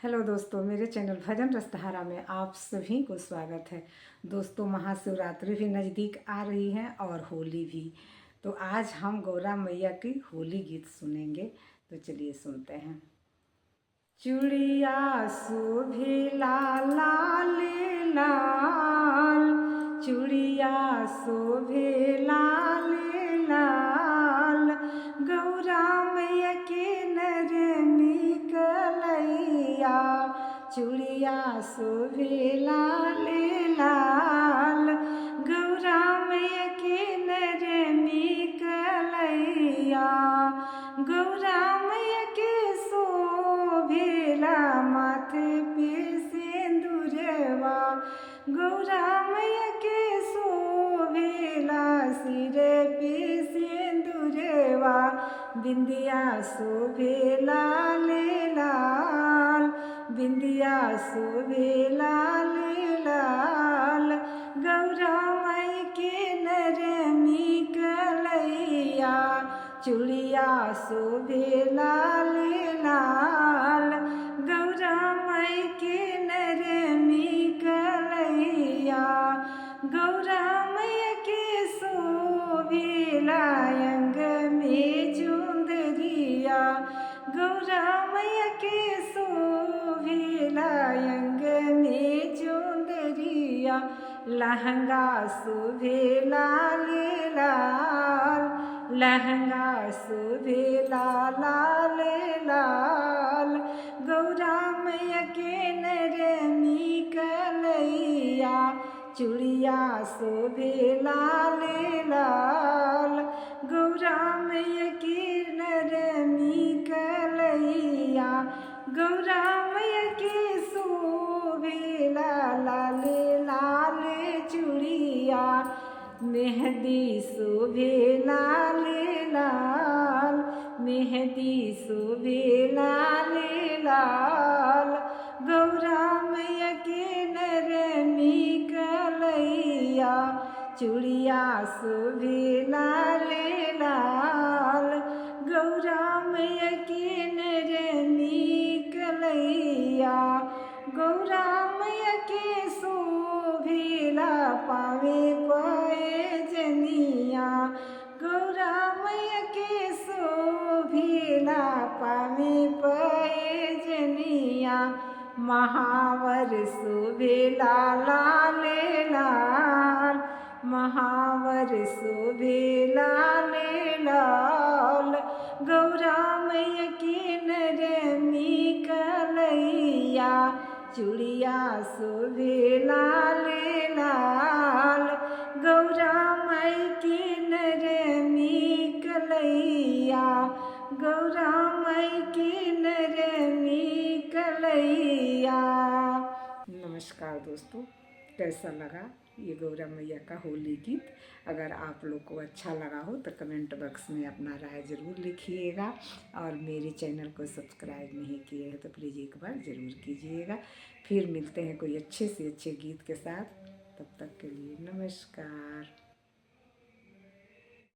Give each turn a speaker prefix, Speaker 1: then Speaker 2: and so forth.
Speaker 1: Hello दोस्तों, मेरे channel भजन रसधारा में आप सभी को स्वागत है। दोस्तों, महाशिवरात्रि भी नज़दीक आ रही है और होली भी। तो आज हम गौरा मैया की होली गीत सुनेंगे। तो चलिए सुनते हैं। चूड़िया शोभे लाल लाल, चूड़िया शोभे लाल लाल, गौरा मैया के नरमी कलैया, चूड़िया शोभे लाल लाल, गौरा मैया के नरमी कलैया, गौरा मैया के शोभेला माथे पे सिंदूरवा, गौरा मैया के शोभेला सिर पे सिंदूरवा, बिंदिया शोभे लाल लाल, बिंदिया शोभे लाल लाल, गौरा माई के नरमी कलैया, चूड़िया शोभे लाल लाल, गौरा माई के नरमी कलैया, गौरा मैया के शोभेला अंग में चुंदरिया, गौरा मैया के शोभेला अंग में चुंदरिया, लहंगा शोभे लाल लाल, लहंगा शोभे लाल लाल, गौरा मैया के नरमी कलैया, चूड़िया शोभे लाल लाल, गौरा मैया के नरमी कलैया, गौरा मैया के शोभेला लाल लाल चूड़िया, मेहंदी शोभे लाल लाल, मेहंदी शोभे लाल लाल, गौरा मैया के नरमी कलैया, चूड़िया शोभे लाल लाल, गौरा मैया के नरमी कलैया, गौरा मैया के शोभेला पावे पैजनिया, गौरा मैया के शोभेला पावे पैजनिया, महावर शोभेला लाल लाल, महावर शोभेला लाल लाल, गौरा मैया के नरमी कलैया, चूड़िया शोभे लाल लाल, गौरा माई के नरमी कलैया, गौरा माई के नरमी कलैया। नमस्कार दोस्तों, कैसा लगा ये गौरा मैया का होली गीत? अगर आप लोग को अच्छा लगा हो तो कमेंट बॉक्स में अपना राय ज़रूर लिखिएगा, और मेरे चैनल को सब्सक्राइब नहीं किए हैं तो प्लीज़ एक बार ज़रूर कीजिएगा। फिर मिलते हैं कोई अच्छे से अच्छे गीत के साथ। तब तक के लिए नमस्कार।